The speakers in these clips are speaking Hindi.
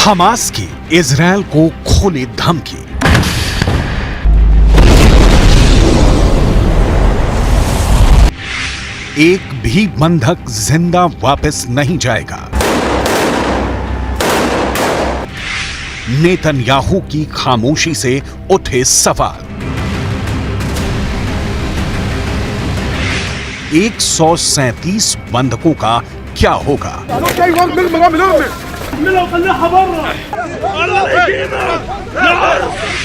हमास की इजरायल को खुली धमकी। एक भी बंधक जिंदा वापस नहीं जाएगा। नेतन्याहू की खामोशी से उठे सवाल। 137 बंधकों का क्या होगा?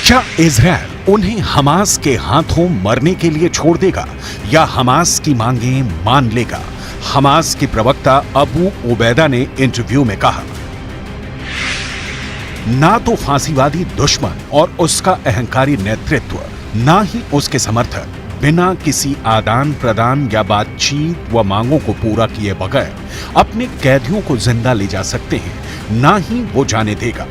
क्या इजरायल उन्हें हमास के हाथों मरने के लिए छोड़ देगा या हमास की मांगें मान लेगा? हमास के प्रवक्ता अबू उबैदा ने इंटरव्यू में कहा, ना तो फांसीवादी दुश्मन और उसका अहंकारी नेतृत्व, ना ही उसके समर्थक बिना किसी आदान प्रदान या बातचीत व मांगों को पूरा किए बगैर अपने कैदियों को जिंदा ले जा सकते हैं, ना ही वो जाने देगा।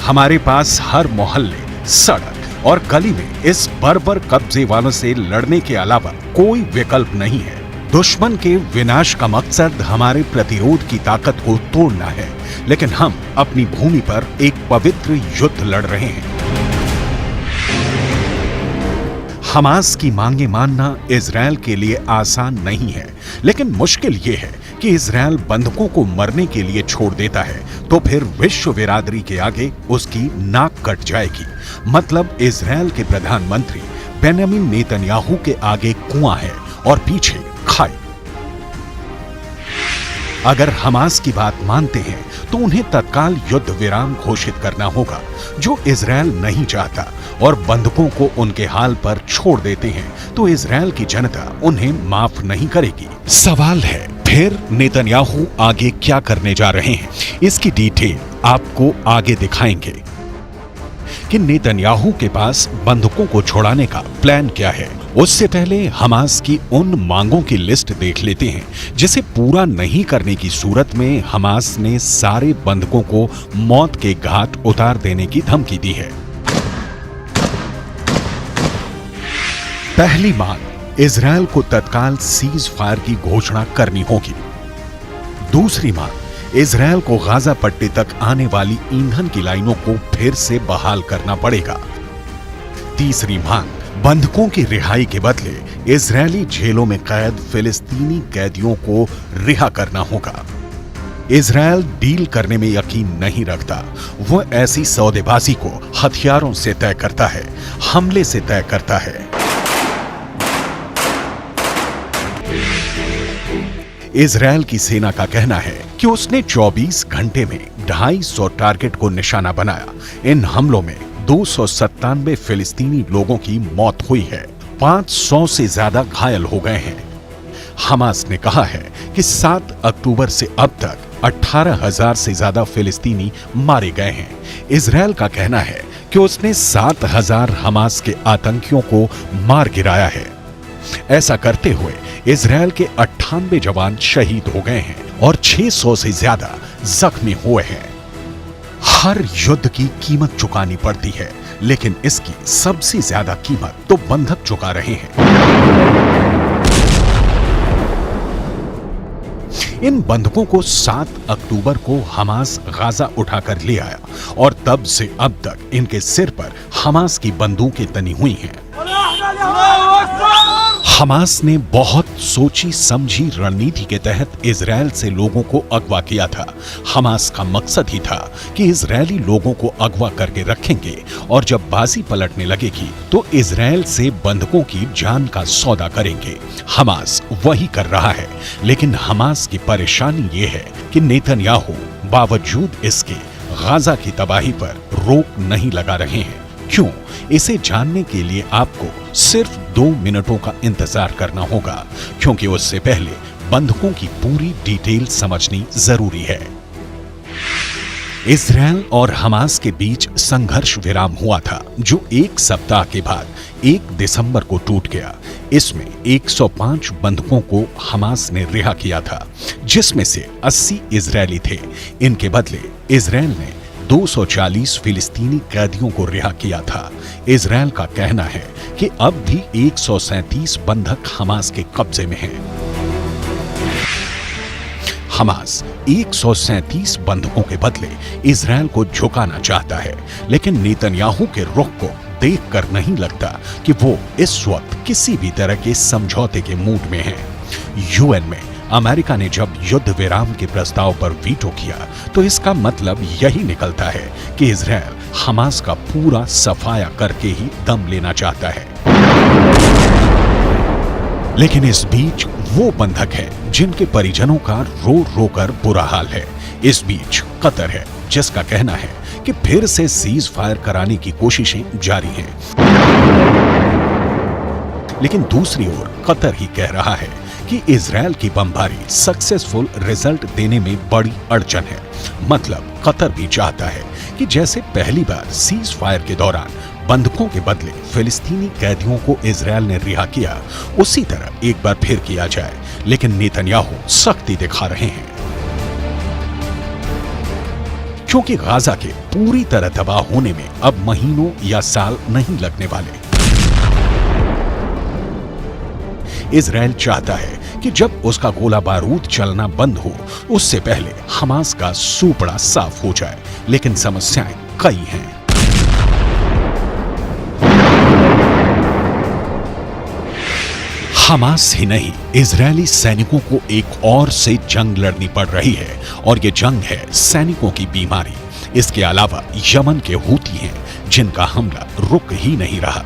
हमारे पास हर मोहल्ले, सड़क और गली में इस बर्बर कब्जे वालों से लड़ने के अलावा कोई विकल्प नहीं है। दुश्मन के विनाश का मकसद हमारे प्रतिरोध की ताकत को तोड़ना है, लेकिन हम अपनी भूमि पर एक पवित्र युद्ध लड़ रहे हैं। हमास की मांगे मानना इजरायल के लिए आसान नहीं है, लेकिन मुश्किल यह है कि इजरायल बंधकों को मरने के लिए छोड़ देता है तो फिर विश्व बिरादरी के आगे उसकी नाक कट जाएगी। मतलब इजरायल के प्रधानमंत्री बेंजामिन नेतन्याहू के आगे कुआं है और पीछे खाई। अगर हमास की बात मानते हैं तो उन्हें तत्काल युद्ध विराम घोषित करना होगा, जो इजरायल नहीं चाहता, और बंधकों को उनके हाल पर छोड़ देते हैं तो इजरायल की जनता उन्हें माफ नहीं करेगी। सवाल है, फिर नेतन्याहू आगे क्या करने जा रहे हैं? इसकी डिटेल आपको आगे दिखाएंगे कि नेतन्याहू के पास बंधकों को छुड़ाने का प्लान क्या है। उससे पहले हमास की उन मांगों की लिस्ट देख लेते हैं जिसे पूरा नहीं करने की सूरत में हमास ने सारे बंधकों को मौत के घाट उतार देने की धमकी दी है। पहली मांग, इजरायल को तत्काल सीज फायर की घोषणा करनी होगी। दूसरी मांग, इजरायल को गाजा पट्टी तक आने वाली ईंधन की लाइनों को फिर से बहाल करना पड़ेगा। तीसरी मांग, बंधकों की रिहाई के बदले इजरायली जेलों में कैद फिलिस्तीनी कैदियों को रिहा करना होगा। इजरायल डील करने में यकीन नहीं रखता, वो ऐसी सौदेबाजी को हथियारों से तय करता है, हमले से तय करता है। इजरायल की सेना का कहना है कि उसने 24 घंटे में 250 टारगेट को निशाना बनाया। इन हमलों में 297 फिलिस्तीनी लोगों की मौत हुई है, 500 से ज्यादा घायल हो गए हैं। हमास ने कहा है कि 7 अक्टूबर से अब तक 18,000 से ज्यादा फिलिस्तीनी मारे गए हैं। इजरायल का कहना है कि उसने 7,000 हमास के आतंकियों को मार गिराया है। ऐसा करते हुए इजरायल के 98 जवान शहीद हो गए हैं और 600 से ज्यादा जख्मी हुए हैं। हर युद्ध की कीमत चुकानी पड़ती है, लेकिन इसकी सबसे ज्यादा कीमत तो बंधक चुका रहे हैं। इन बंधकों को 7 अक्टूबर को हमास गाजा उठाकर ले आया और तब से अब तक इनके सिर पर हमास की बंदूकें तनी हुई हैं। हमास ने बहुत सोची समझी रणनीति के तहत इजरायल से लोगों को अगवा किया था। हमास का मकसद ही था कि इजरायली लोगों को अगवा करके रखेंगे और जब बाजी पलटने लगेगी तो इजरायल से बंधकों की जान का सौदा करेंगे। हमास वही कर रहा है, लेकिन हमास की परेशानी ये है कि नेतन्याहू बावजूद इसके गाजा की तबाही पर रोक नहीं लगा रहे हैं। क्यों? इसे जानने के लिए आपको सिर्फ 2 मिनटों का इंतजार करना होगा, क्योंकि उससे पहले बंधकों की पूरी डिटेल समझनी जरूरी है। इजरायल और हमास के बीच संघर्ष विराम हुआ था, जो 1 सप्ताह के बाद 1 दिसंबर को टूट गया। इसमें 105 बंधकों को हमास ने रिहा किया था, जिसमें से 80 इजरायली थे। इनके बदले इजरायल ने 240 फिलिस्तीनी कैदियों को रिहा किया था। इजरायल का कहना है कि अब भी 137 बंधक हमास के कब्जे में हैं। हमास 137 बंधकों के बदले इजरायल को झुकाना चाहता है, लेकिन नेतन्याहू के रुख को देखकर नहीं लगता कि वो इस वक्त किसी भी तरह के समझौते के मूड में है। यूएन में अमेरिका ने जब युद्ध विराम के प्रस्ताव पर वीटो किया तो इसका मतलब यही निकलता है कि इजरायल हमास का पूरा सफाया करके ही दम लेना चाहता है। लेकिन इस बीच वो बंधक है जिनके परिजनों का रो रो कर बुरा हाल है। इस बीच कतर है जिसका कहना है कि फिर से सीज फायर कराने की कोशिशें जारी हैं। लेकिन दूसरी ओर कतर ही कह रहा है कि इजरायल की बमबारी सक्सेसफुल रिजल्ट देने में बड़ी अड़चन है। मतलब कतर भी चाहता है कि जैसे पहली बार सीज फायर के दौरान बंधकों के बदले फिलिस्तीनी कैदियों को इजरायल ने रिहा किया, उसी तरह एक बार फिर किया जाए। लेकिन नेतन्याहू सख्ती दिखा रहे हैं क्योंकि गाजा के पूरी तरह तबाह होने में अब महीनों या साल नहीं लगने वाले। इजरायल चाहता है कि जब उसका गोला बारूद चलना बंद हो उससे पहले हमास का सूपड़ा साफ हो जाए, लेकिन समस्याएं कई हैं। हमास ही नहीं, इजरायली सैनिकों को एक और से जंग लड़नी पड़ रही है और ये जंग है सैनिकों की बीमारी। इसके अलावा यमन के हूती हैं जिनका हमला रुक ही नहीं रहा।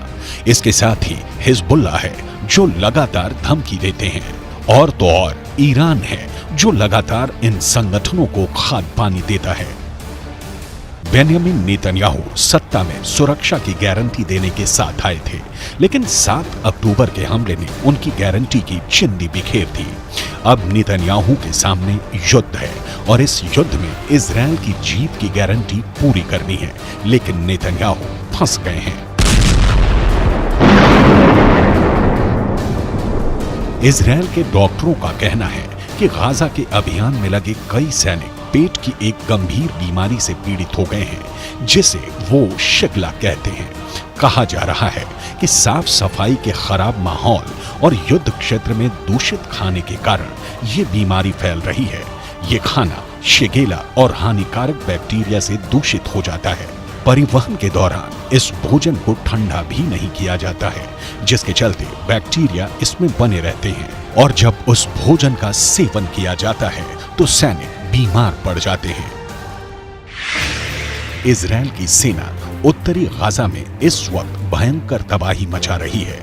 इसके साथ ही हिजबुल्लाह है जो लगातार धमकी देते हैं, और तो और ईरान है जो लगातार इन संगठनों को खाद पानी देता है। बेंयामिन नेतन्याहू सत्ता में सुरक्षा की गारंटी देने के साथ आए थे, लेकिन 7 अक्टूबर के हमले ने उनकी गारंटी की चिंदी बिखेर दी। अब नेतन्याहू के सामने युद्ध है और इस युद्ध में इजरायल की जीत की गारंटी पूरी करनी है, लेकिन नेतन्याहू फंस गए हैं। इजरायल के डॉक्टरों का कहना है कि गाजा के अभियान में लगे कई सैनिक पेट की एक गंभीर बीमारी से पीड़ित हो गए हैं, जिसे वो शिकला कहते हैं। कहा जा रहा है कि साफ सफाई के खराब माहौल और युद्ध क्षेत्र में दूषित खाने के कारण ये बीमारी फैल रही है। ये खाना शिगेला और हानिकारक बैक्टीरिया से दूषित हो जाता है। परिवहन के दौरान इस भोजन को ठंडा भी नहीं किया जाता है, जिसके चलते बैक्टीरिया इसमें बने रहते हैं, और जब उस भोजन का सेवन किया जाता है तो सैनिक बीमार पड़ जाते हैं। इजरायल की सेना उत्तरी गाजा में इस वक्त भयंकर तबाही मचा रही है।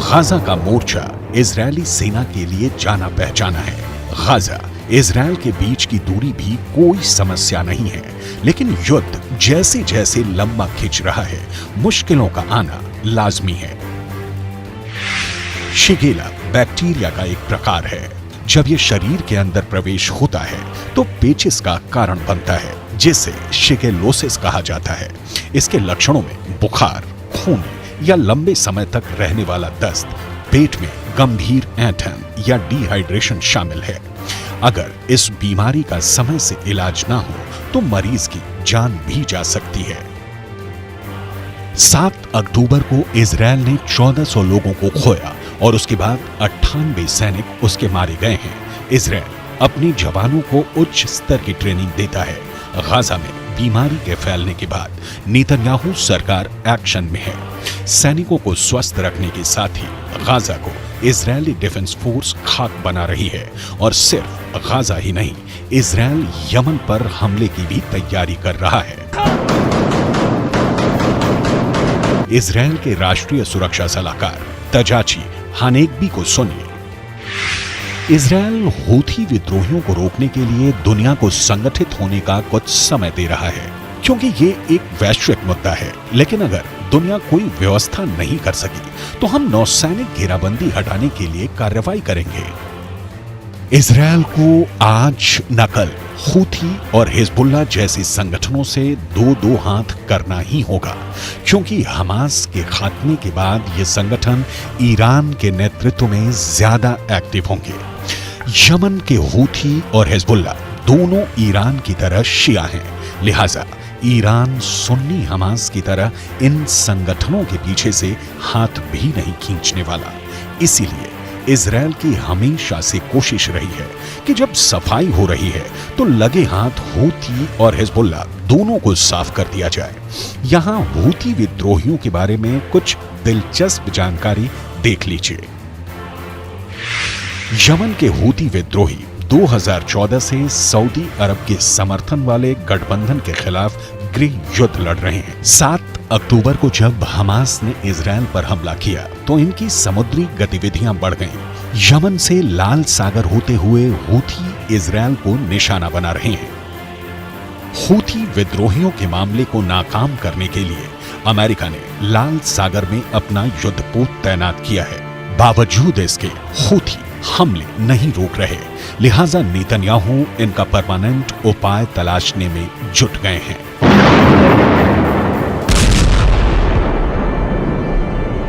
गाजा का मोर्चा इजरायली सेना के लिए जाना पहचाना है। गाजा इजरायल के बीच की दूरी भी कोई समस्या नहीं है, लेकिन युद्ध जैसे जैसे लंबा खिंच रहा है, मुश्किलों का आना लाजमी है। शिगेला बैक्टीरिया का एक प्रकार है। जब ये शरीर के अंदर प्रवेश होता है तो पेचिस का कारण बनता है, जिसे शिगेलोसिस कहा जाता है। इसके लक्षणों में बुखार, खून या लंबे समय तक रहने वाला दस्त, पेट में गंभीर ऐंठन या डिहाइड्रेशन शामिल है। अगर इस बीमारी का समय से इलाज ना हो तो मरीज की जान भी जा सकती है। 7 अक्टूबर को इजरायल ने 1400 लोगों को खोया और उसके बाद 98 सैनिक उसके मारे गए हैं। इजरायल अपने जवानों को उच्च स्तर की ट्रेनिंग देता है। गाजा में बीमारी के फैलने के बाद नेतन्याहू सरकार एक्शन में है। सैनिकों को स्वस्थ रखने के साथ ही गाजा को इजरायली डिफेंस फोर्स खाक बना रही है, और सिर्फ गाजा ही नहीं, इजरायल यमन पर हमले की भी तैयारी कर रहा है। इजरायल के राष्ट्रीय सुरक्षा सलाहकार तजाची हानेगबी को सुनिए। इजरायल हूथी विद्रोहियों को रोकने के लिए दुनिया को संगठित होने का कुछ समय दे रहा है, क्योंकि ये एक वैश्विक मुद्दा है। लेकिन अगर दुनिया कोई व्यवस्था नहीं कर सकी तो हम नौसैनिक घेराबंदी हटाने के लिए कार्रवाई करेंगे। इजरायल को आज नकल हूथी और हिजबुल्लाह जैसे संगठनों से दो हाथ करना ही होगा, क्योंकि हमास के खात्मे के बाद ये संगठन ईरान के नेतृत्व में ज्यादा एक्टिव होंगे। यमन के हूथी और हिजबुल्लाह दोनों ईरान की तरह शिया हैं, लिहाजा ईरान सुन्नी हमास की तरह इन संगठनों के पीछे से हाथ भी नहीं खींचने वाला। इसीलिए इजरायल की हमेशा से कोशिश रही है कि जब सफाई हो रही है तो लगे हाथ हूथी और हिजबुल्लाह दोनों को साफ कर दिया जाए। यहाँ हूथी विद्रोहियों के बारे में कुछ दिलचस्प जानकारी देख लीजिए। यमन के हूथी विद्रोही 2014 से सऊदी अरब के समर्थन वाले गठबंधन के खिलाफ गृह युद्ध लड़ रहे हैं। 7 अक्टूबर को जब हमास ने इजरायल पर हमला किया तो इनकी समुद्री गतिविधियां बढ़ गईं। यमन से लाल सागर होते हुए हूथी इजरायल को निशाना बना रहे हैं। हूथी विद्रोहियों के मामले को नाकाम करने के लिए अमेरिका ने लाल सागर में अपना युद्धपोत तैनात किया है। बावजूद इसके हूथी हमले नहीं रोक रहे, लिहाजा नेतन्याहू इनका परमानेंट उपाय तलाशने में जुट गए हैं।